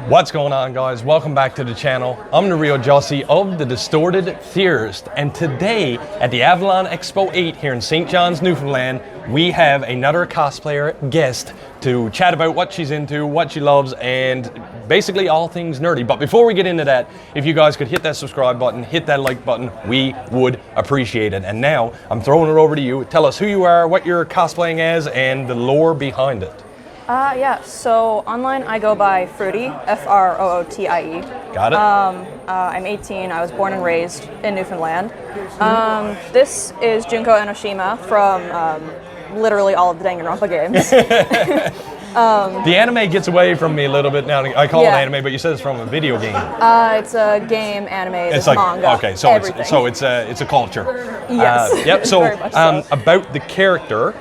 What's going on, guys? Welcome back to the channel. I'm the real Jossie of the Distorted Theorist, and today at the Avalon Expo 8 here in St. John's, Newfoundland, we have another cosplayer guest to chat about what she's into, what she loves, and basically all things nerdy. But before we get into that, if you guys could hit that subscribe button, hit that like button, we would appreciate it. And now I'm throwing it over to you. Tell us who you are, what you're cosplaying as, and the lore behind it. So online I go by Frootie, F-R-O-O-T-I-E. Got it. I'm 18, I was born and raised in Newfoundland. This is Junko Enoshima from literally all of the Danganronpa games. The anime gets away from me a little bit now. I call it anime, but you said it's from a video game. It's a game, anime, it's like manga, okay, so everything. it's a culture. Yes. Yep. So, Very much so. About the character,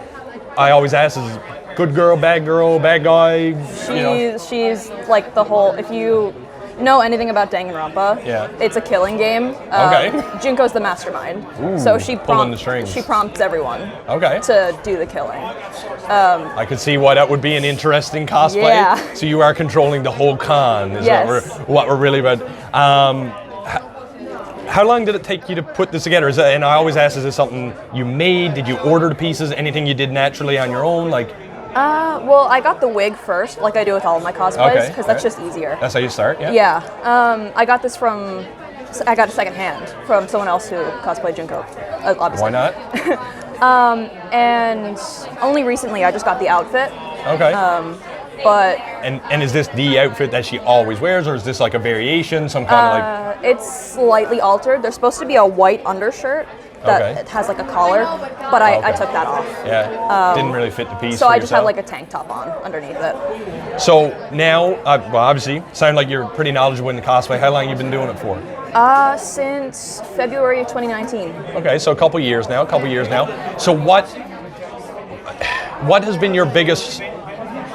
I always ask is good girl, bad guy. She's like the whole. If you know anything about Danganronpa, it's a killing game. Junko's the mastermind, so she prompts everyone to do the killing. I could see why that would be an interesting cosplay. Yeah. So you are controlling the whole con, is what we're really about. How long did it take you to put this together? And I always ask, is this something you made? Did you order the pieces? Anything you did naturally on your own? Well, I got the wig first, like I do with all of my cosplays, because that's just easier. That's how you start, yeah? Yeah. I got it secondhand from someone else who cosplayed Junko, obviously. Why not? And only recently I just got the outfit. Okay. But and is this the outfit that she always wears, or is this like a variation, some kind of like? It's slightly altered. There's supposed to be a white undershirt that has like a collar, but I took that off. Yeah, didn't really fit the piece. So I just had like a tank top on underneath it. So now, well, obviously, sound like you're pretty knowledgeable in the cosplay. How long have you been doing it for? Since February of 2019. Okay, so a couple years now. So what has been your biggest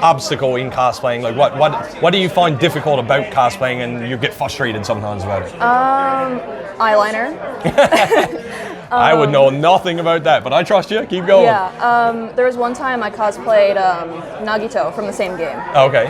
obstacle in cosplaying? Like what do you find difficult about cosplaying and you get frustrated sometimes about it? Eyeliner. I would know nothing about that, but I trust you. Keep going. Yeah. There was one time I cosplayed Nagito from the same game. Okay.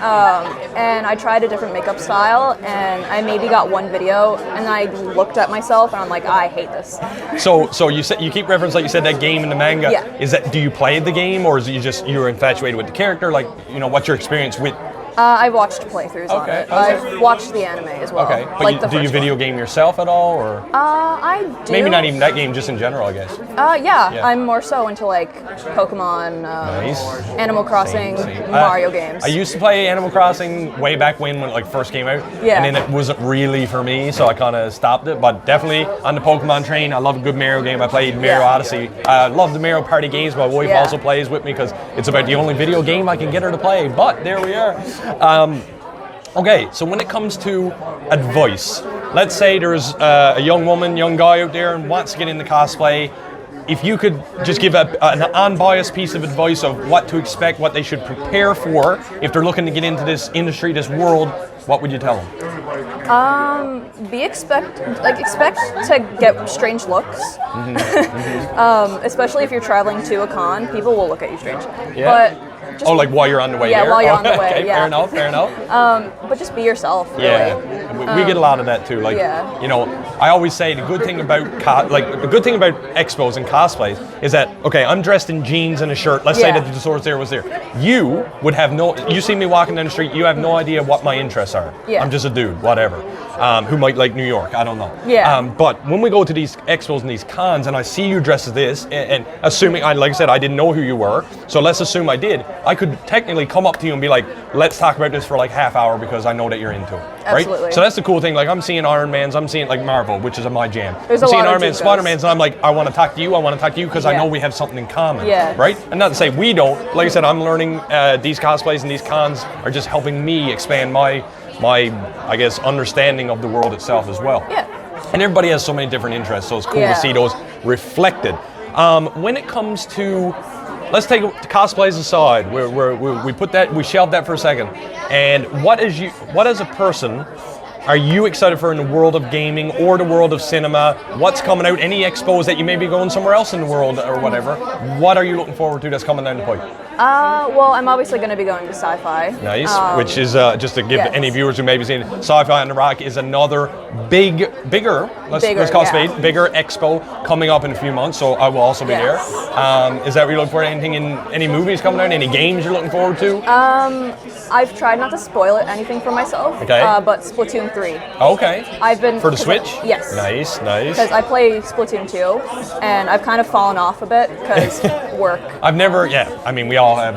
And I tried a different makeup style, and I maybe got one video, and I looked at myself, and I'm like, I hate this. So you keep reference, like you said, that game in the manga. Yeah. Is that, do you play the game, or is it you're infatuated with the character? Like, what's your experience with? I've watched playthroughs on it. I've watched the anime as well. Okay, but do you video game yourself at all, or? I do. Maybe not even that game, just in general, I guess. Yeah. I'm more so into like Pokemon, Animal Crossing, Mario games. I used to play Animal Crossing way back when it like first came out, and then it wasn't really for me, so I kind of stopped it. But definitely on the Pokemon train, I love a good Mario game. I played Mario Odyssey. I love the Mario Party games. My wife also plays with me because it's about the only video game I can get her to play. But there we are. Okay, so when it comes to advice, let's say there's a young guy out there and wants to get into cosplay. If you could just give an unbiased piece of advice of what to expect, what they should prepare for if they're looking to get into this industry, this world, what would you tell them? Expect to get strange looks. Especially if you're traveling to a con, people will look at you strange. Yeah. But like while you're on the way there? Yeah, while you're on the way, okay, fair enough. But just be yourself, really. Yeah, we get a lot of that too. Like, I always say the good thing about expos and cosplays is that, okay, I'm dressed in jeans and a shirt. Let's say that the Distorted Theorist was there. You would have you see me walking down the street, you have no idea what my interests are. Yeah. I'm just a dude, whatever, who might like New York, I don't know. Yeah. But when we go to these expos and these cons and I see you dressed as this, and assuming, like I said, I didn't know who you were, so let's assume I did, I could technically come up to you and be like, let's talk about this for like half hour because I know that you're into it, right? Absolutely. So that's the cool thing. Like I'm seeing Iron Man's, I'm seeing like Marvel, which is my jam. There's I'm a seeing lot Iron of Man's, Spider-Man's, and I'm like, I want to talk to you because I know we have something in common, right? And not to say we don't. Like I said, I'm learning these cosplays and these cons are just helping me expand my I guess understanding of the world itself as well. Yeah. And everybody has so many different interests, so it's cool to see those reflected. When it comes to, let's take cosplays aside. We shelved that for a second. And what as a person are you excited for in the world of gaming or the world of cinema? What's coming out? Any expos that you may be going somewhere else in the world or whatever? What are you looking forward to that's coming down the pipe? Well, I'm obviously going to be going to Sci-Fi. Nice, which is, just to give any viewers who may be seeing, Sci-Fi on the Rock is another bigger expo coming up in a few months, so I will also be there. Is that what you're looking for? Anything in any movies coming out? Any games you're looking forward to? I've tried not to spoil anything for myself, but Splatoon 3. Okay. I've been for the Switch? Yes. Nice, nice. Because I play Splatoon 2, and I've kind of fallen off a bit because work. I've never, I mean, we all have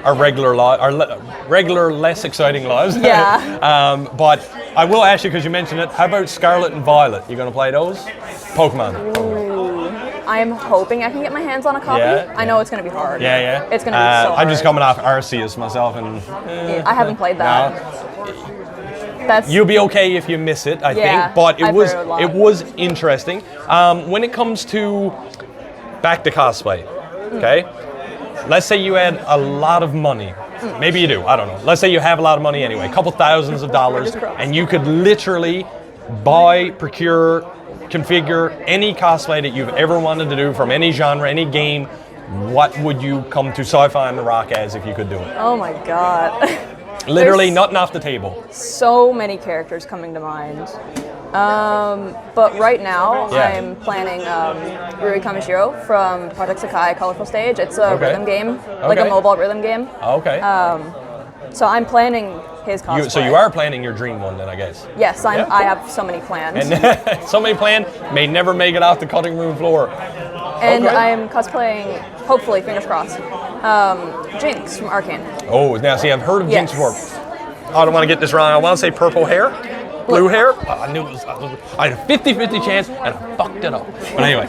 our regular less exciting lives. Yeah. But I will ask you, because you mentioned it, how about Scarlet and Violet? You going to play those? Pokemon. Ooh. I'm hoping I can get my hands on a copy. I know it's going to be hard. Yeah. It's going to be so hard. I'm just coming off Arceus myself, and I haven't played that. No. You'll be okay if you miss it, I think. But it was interesting. When it comes to back to cosplay, okay? Let's say you had a lot of money. Maybe you do, I don't know. Let's say you have a lot of money anyway, a couple thousands of dollars, and you could literally buy, procure, configure any cosplay that you've ever wanted to do from any genre, any game. What would you come to Sci-Fi on the Rock as if you could do it? Oh my god. Literally nothing off the table. So many characters coming to mind. But right now, I'm planning Rui Kamishiro from Project Sakai Colorful Stage. It's a rhythm game, like a mobile rhythm game. Okay. So I'm planning his cosplay. So you are planning your dream one then, I guess? Yes, I have so many plans. And so many plans, may never make it off the cutting room floor. And I'm cosplaying, hopefully, fingers crossed, Jinx from Arcane. Oh, now see, I've heard of Jinx before. I don't want to get this wrong. I want to say purple hair. Blue hair? I knew it was. I had a 50-50 chance, and I fucked it up. But anyway,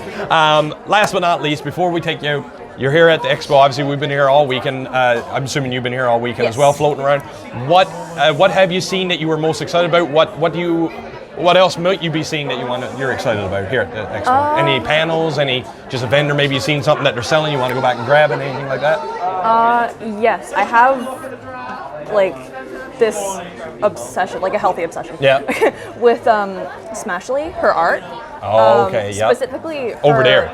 last but not least, before we take you out, you're here at the Expo. Obviously, we've been here all weekend. I'm assuming you've been here all weekend as well, floating around. What have you seen that you were most excited about? What else might you be seeing that you're excited about here at the Expo? Any panels? Any just a vendor? Maybe you've seen something that they're selling. You want to go back and grab it? Anything like that? Yes, I have like this obsession, like a healthy obsession. With Smashly, her art. Oh, okay, Specifically over there.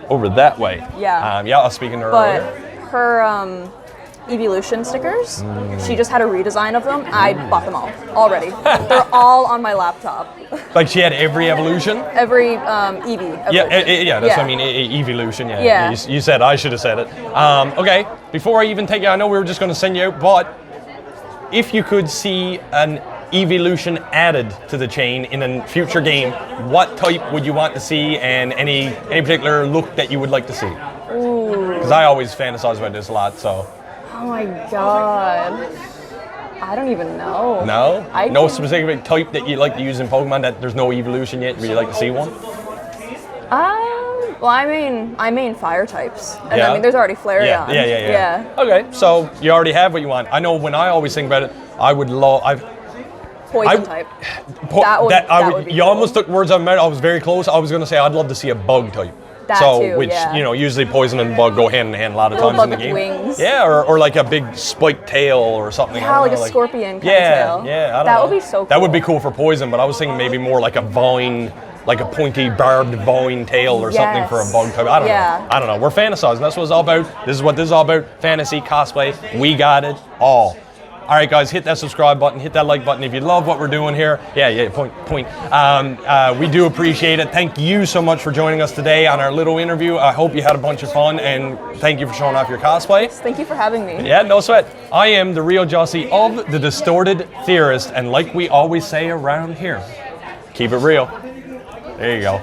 Over that way. Yeah. I was speaking to her earlier. Her Evolution stickers, she just had a redesign of them. I bought them all already. They're all on my laptop. Like she had every evolution? Every Eevee. That's what I mean, evolution, You said, I should have said it. Okay, before I even take you, I know we were just going to send you out, but if you could see an evolution added to the chain in a future game, what type would you want to see, and any particular look that you would like to see? Because I always fantasize about this a lot, so. Oh my god. I don't even know. No? No specific type that you like to use in Pokemon that there's no evolution yet, would you like to see one? Well, I mean fire types. And I mean, there's already Flareon. Yeah. Okay, so you already have what you want. I know when I always think about it, I would love, Poison type. You almost took words out of my mouth. I was very close. I was going to say I'd love to see a bug type. Which usually poison and bug go hand in hand a lot of times in the game. Wings. Yeah, or like a big spiked tail or something. Yeah, like a scorpion kind of tail. Yeah, I don't know. That would be so cool. That would be cool for poison, but I was thinking maybe more like a vine, like a pointy barbed vine tail or something for a bug type. I don't know. I don't know. We're fantasizing. That's what it's all about. This is what this is all about. Fantasy, cosplay. We got it all. All right, guys, hit that subscribe button, hit that like button if you love what we're doing here. Point. We do appreciate it. Thank you so much for joining us today on our little interview. I hope you had a bunch of fun, and thank you for showing off your cosplay. Thank you for having me. Yeah, no sweat. I am the real Jossie of the Distorted Theorist, and like we always say around here, keep it real. There you go.